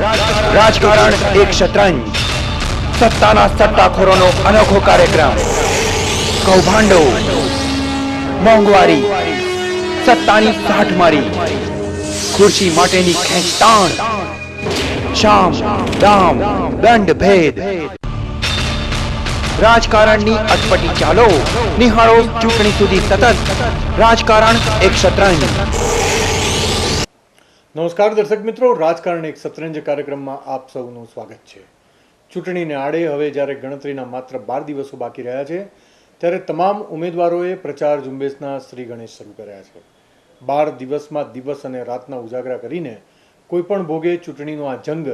રાજકારણ એક શતરંજ, સત્તાના સત્તાખોરોનો અનોખો કાર્યક્રમ, કૌભાંડો, મોંઘવારી, સત્તાની સાઠમારી, ખુરશી માટેની ખેંચતાણ, શામ દામ દંડ ભેદ, રાજકારણની અટપટી ચાલો નિહાળો ચૂંટણી સુધી સતત રાજકારણ એક શતરંજ। નમસ્કાર દર્શક મિત્રો, રાજકારણ એક શતરંજ કાર્યક્રમમાં આપ સૌનું સ્વાગત છે। ચૂંટણીને આડે હવે જ્યારે ગણતરીના માત્ર 12 દિવસો બાકી રહ્યા છે ત્યારે તમામ ઉમેદવારોએ પ્રચાર ઝુંબેશના શ્રી ગણેશ શરૂ કર્યા છે। 12 દિવસમાં દિવસ અને રાતના ઉજાગરા કરીને કોઈપણ ભોગે ચૂંટણીનો આ જંગ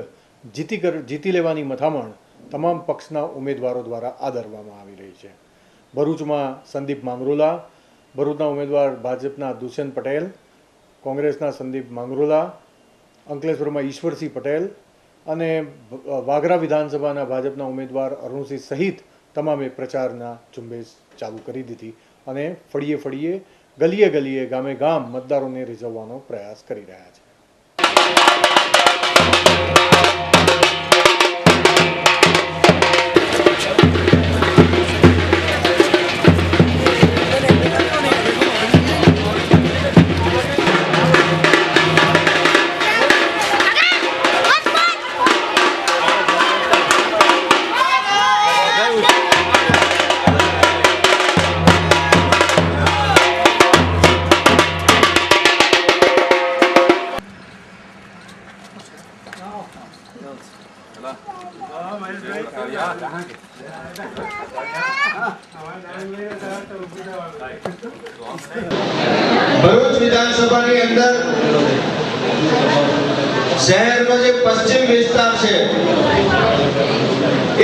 જીતી લેવાની મથામણ તમામ પક્ષના ઉમેદવારો દ્વારા આદરવામાં આવી રહી છે। ભરૂચમાં સંદીપ માંગરોલા, ભરૂચના ઉમેદવાર ભાજપના દુષ્યંત પટેલ, કોંગ્રેસના સંદીપ માંગરોલા, અંકલેશ્વરમાં ઈશ્વરસિંહ પટેલ અને વાગરા વિધાનસભાના ભાજપના ઉમેદવાર અરુણસિંહ સહિત તમામે પ્રચારના ઝુંબેશ ચાલુ કરી દીધી અને ફળીએ ફળીએ, ગલીએ ગલીએ, ગામે ગામ મતદારોને રીઝવવાનો પ્રયાસ કરી રહ્યા છે। ભરૂચ વિધાનસભાની અંદર શહેરનો જે પશ્ચિમ વિસ્તાર છે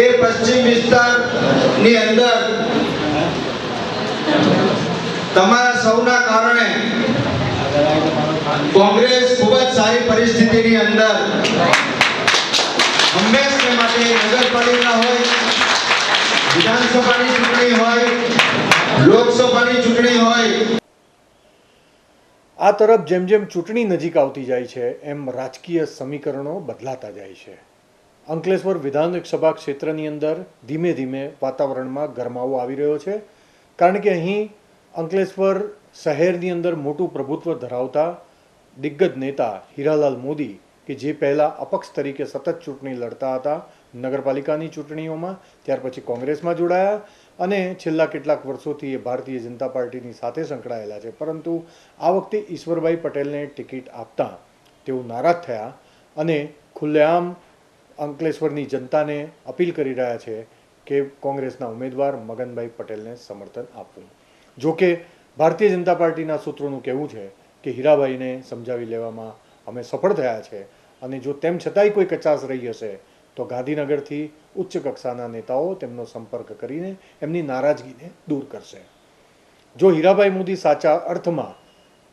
એ પશ્ચિમ વિસ્તારની અંદર તમારા સૌના કારણે કોંગ્રેસ ખૂબ જ સારી પરિસ્થિતિની અંદર હંમેશા માટે નગરપાલિકા હોય, વિધાનસભાની ચૂંટણી હોય, લોકસભાની ચૂંટણી હોય। આ તરફ જેમ જેમ ચૂંટણી નજીક આવતી જાય છે એમ રાજકીય સમીકરણો બદલાતા જાય છે। અંકલેશ્વર વિધાનસભા ક્ષેત્રની અંદર ધીમે ધીમે વાતાવરણમાં ગરમાવો આવી રહ્યો છે, કારણ કે અહીં અંકલેશ્વર શહેરની અંદર મોટું પ્રભુત્વ ધરાવતા દિગ્ગજ નેતા હીરાલાલ મોદી, કે જે પહેલાં અપક્ષ તરીકે સતત ચૂંટણી લડતા હતા નગરપાલિકાની ચૂંટણીઓમાં, ત્યાર પછી કોંગ્રેસમાં જોડાયા અને છેલ્લા કેટલાક વર્ષોથી એ ભારતીય જનતા પાર્ટીની સાથે સંકળાયેલા છે, પરંતુ આ વખતે ઈશ્વરભાઈ પટેલને ટિકિટ આપતા તેઓ નારાજ થયા અને ખુલ્લેઆમ અંકલેશ્વરની જનતાને અપીલ કરી રહ્યા છે કે કોંગ્રેસના ઉમેદવાર મગનભાઈ પટેલને સમર્થન આપવું। જોકે ભારતીય જનતા પાર્ટીના સૂત્રોનું કહેવું છે કે હીરાભાઈને સમજાવી લેવામાં અમે સફળ થયા છે અને જો તેમ છતાંય કોઈ કચાશ રહી હશે તો ગાંધીનગરથી ઉચ્ચ કક્ષાના નેતાઓ તેમનો સંપર્ક કરીને એમની નારાજગીને દૂર કરશે। જો હીરાભાઈ મોદી સાચા અર્થમાં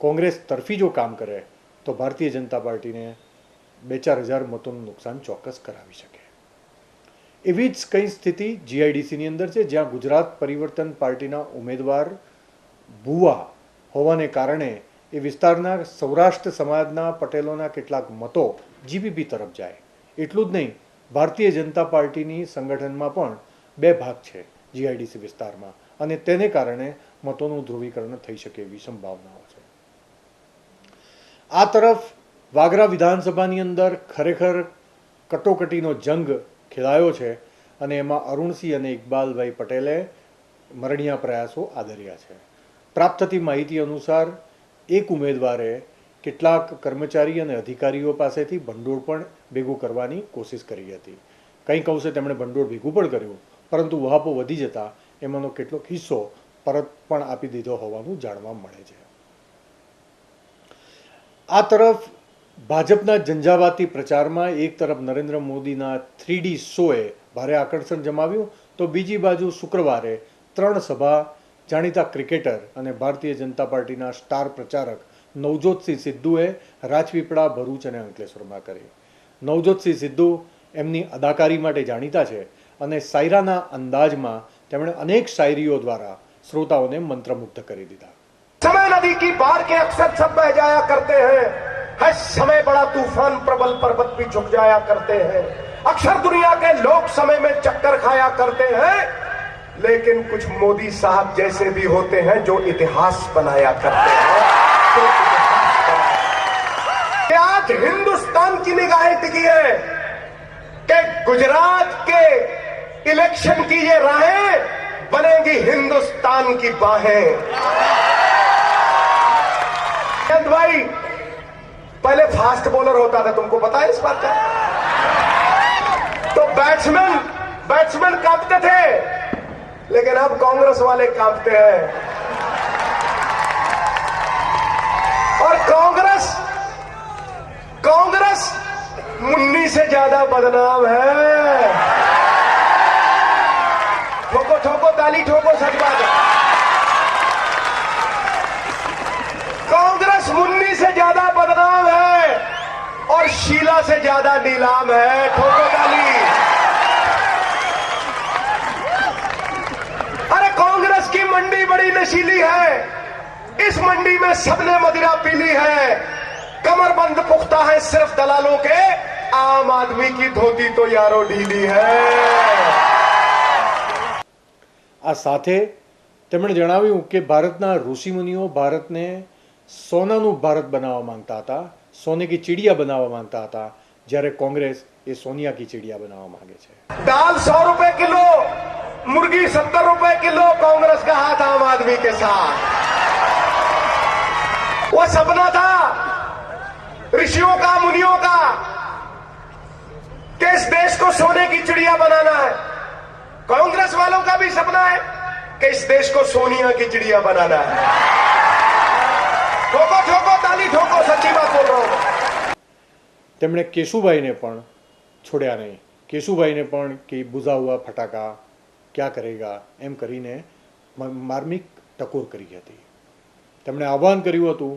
કોંગ્રેસ તરફી જો કામ કરે તો ભારતીય જનતા પાર્ટીને 2-4 હજાર મતોનું નુકસાન ચોક્કસ કરાવી શકે। એવી જ કઈ સ્થિતિ જીઆઈડીસીની અંદર છે, જ્યાં ગુજરાત પરિવર્તન પાર્ટીના ઉમેદવાર ભુવા હોવાને કારણે એ વિસ્તારના સૌરાષ્ટ્ર સમાજના પટેલોના કેટલાક મતો જીબીપી તરફ જાય। એટલું જ નહીં, ભારતીય જનતા પાર્ટીની સંગઠનમાં પણ 2 ભાગ છે જીઆઈડીસી વિસ્તારમાં અને તેને કારણે મતોનું ધ્રુવીકરણ થઈ શકે એવી સંભાવનાઓ છે। આ તરફ વાગરા વિધાનસભાની અંદર ખરેખર કટોકટીનો જંગ ખેલાયો છે અને એમાં અરુણસિંહ અને ઇકબાલભાઈ પટેલે મરણિયા પ્રયાસો આદર્યા છે। પ્રાપ્ત થતી માહિતી અનુસાર એક ઉમેદવારે કેટલાક કર્મચારી અને અધિકારીઓ પાસેથી ભંડોળ પણ ભેગું કરવાની કોશિશ કરી હતી। કંઈક અંશે તેમણે ભંડોળ ભેગું પણ કર્યું, પરંતુ વહાપો વધી જતા એમાંનો કેટલોક હિસ્સો પરત પણ આપી દીધો હોવાનું જાણવા મળે છે। આ તરફ ભાજપના ઝંઝાવાતી પ્રચારમાં એક તરફ નરેન્દ્ર મોદીના 3D શોએ ભારે આકર્ષણ જમાવ્યું તો બીજી બાજુ શુક્રવારે 3 સભા જાણીતા ક્રિકેટર અને ભારતીય જનતા પાર્ટીના સ્ટાર પ્રચારક નવજોતસિંહ સિદ્ધુએ રાજપીપળા, ભરૂચ અને અંકલેશ્વરમાં કરી। નવજોતસિંહ સિદ્ધુ એમની અદાકારી માટે જાણીતા છે અને શાયરાના અંદાજમાં તેમણે અનેક શાયરીઓ દ્વારા શ્રોતાઓને મંત્રમુગ્ધ કરી દીધા। समय नदी की पार के अक्सर सब बह जाया करते हैं, है समय बड़ा तूफान प्रबल पर्वत भी झुक जाया करते हैं। अक्सर दुनिया के लोग समय में चक्कर खाया करते हैं, लेकिन कुछ मोदी साहब जैसे भी होते हैं जो इतिहास बनाया करते हैं। कि आज हिंदुस्तान की निगाहें टिकी है कि गुजरात के इलेक्शन की ये राहें बनेंगी हिंदुस्तान की बाहें। भाई पहले फास्ट बॉलर होता था, तुमको पता है इस बात का? तो बैट्समैन कांपते थे, लेकिन अब कांग्रेस वाले कांपते हैं। और कांग्रेस मुन्नी से ज्यादा बदनाम है। ठोको ठोको ताली ठोको, सच बात है। कांग्रेस मुन्नी से ज्यादा बदनाम है और शीला से ज्यादा नीलाम है। ठोको ताली। अरे कांग्रेस की मंडी बड़ी नशीली है, इस मंडी में सबने मदिरा पीली है। कमरबंद पुख्ता है सिर्फ दलालों के, आम आदमी की धोती तो यारो ढीली है। આ સાથે તેમણે જણાવ્યું કે ભારતના ઋષિમુનિઓ ભારતને સોનાનું ભારત બનાવવા માંગતા હતા, સોને की चिड़िया બનાવવા માંગતા હતા, જ્યારે કોંગ્રેસ એ સોનિયા की चिड़िया બનાવવા માંગે છે। दाल 100 रुपए किलो, मुर्गी 70 रुपए किलो, कांग्रेस का हाथ आम आदमी के साथ। वो सपना था ऋषियों का, मुनियों का, कि इस देश को सोने की चिड़िया बनाना है। कांग्रेस वालों का भी सपना है कि इस देश को सोनिया की चिड़िया बनाना है। ठोको ठोको ताली ठोको, सच्ची बात बोल रहा हूं। તેમણે કેશુભાઈને પણ છોડ્યા નહીં। કેશુભાઈને પણ કે બુઝા હુઆ ફટાકા ક્યા કરેગા એમ કરીને માર્મિક ટકોર કરી હતી। તેમણે આહ્વાન કર્યું હતું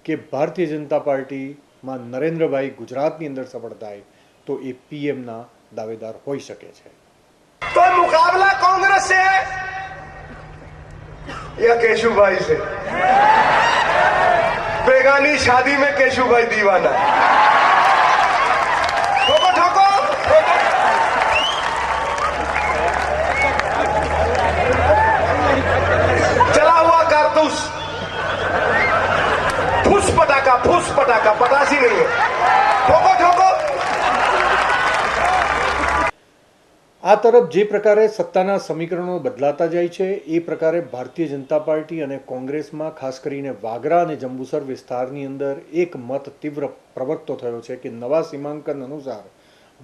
કે ભારતીય જનતા પાર્ટીમાં નરેન્દ્રભાઈ ગુજરાતની અંદર સફળ થાય તો એ પીએમના દાવેદાર હોઈ શકે છે। तो मुकाबला कांग्रेस से है या केशुभाई से? बेगानी शादी में केशुभाई दीवाना। ठोको ठोको ठोको। चला हुआ कारतूस, फुस पटाखा पटासी नहीं है। ठोको ठोको। આ તરફ જે પ્રકારે સત્તાના સમીકરણો બદલાતા જાય છે એ પ્રકારે ભારતીય જનતા પાર્ટી અને કોંગ્રેસમાં ખાસ કરીને વાગરા અને જંબુસર વિસ્તારની અંદર એક મત તીવ્ર પ્રવર્તતો થયો છે કે નવા સીમાંકન અનુસાર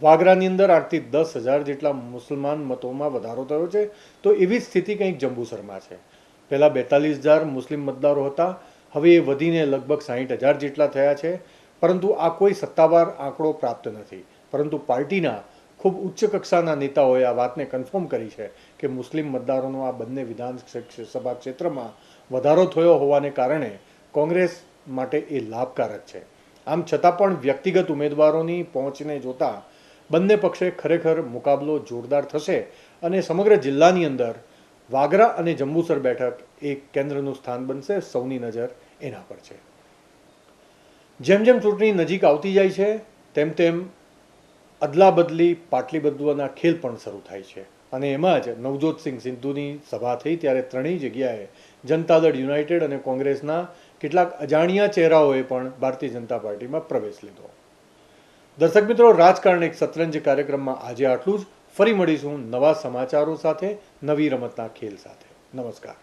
વાગરાની અંદર 8થી 10,000 જેટલા મુસલમાન મતોમાં વધારો થયો છે। તો એવી સ્થિતિ કંઈક જંબુસરમાં છે। પહેલાં 42,000 મુસ્લિમ મતદારો હતા, હવે એ વધીને લગભગ 60,000 જેટલા થયા છે। પરંતુ આ કોઈ સત્તાવાર આંકડો પ્રાપ્ત નથી, પરંતુ પાર્ટીના ખૂબ ઉચ્ચ કક્ષાના નેતાઓએ આ વાતને કન્ફર્મ કરી છે કે મુસ્લિમ મતદારોનો આ બંને વિધાનસભા ક્ષેત્રમાં વધારો થયો હોવાને કારણે કોંગ્રેસ માટે એ લાભકારક છે। આમ છતાં પણ વ્યક્તિગત ઉમેદવારોની પહોંચને જોતા બંને પક્ષે ખરેખર મુકાબલો જોરદાર થશે અને સમગ્ર જિલ્લાની અંદર વાગરા અને જંબુસર બેઠક એક કેન્દ્રનું સ્થાન બનશે। સૌની નજર એના પર છે। જેમ જેમ ચૂંટણી નજીક આવતી જાય છે તેમ તેમ અદલા બદલી પાટલી બદલવાના ખેલ પણ શરૂ થાય છે અને એમાં જ નવજોતસિંહ સિદ્ધુની સભા થઈ ત્યારે ત્રણેય જગ્યાએ જનતા દળ યુનાઇટેડ અને કોંગ્રેસના કેટલાક અજાણ્યા ચહેરાઓએ પણ ભારતીય જનતા પાર્ટીમાં પ્રવેશ લીધો। દર્શક મિત્રો, રાજકારણ એક શતરંજ કાર્યક્રમમાં આજે આટલું જ। ફરી મળીશું નવા સમાચારો સાથે, નવી રમતના ખેલ સાથે। નમસ્કાર।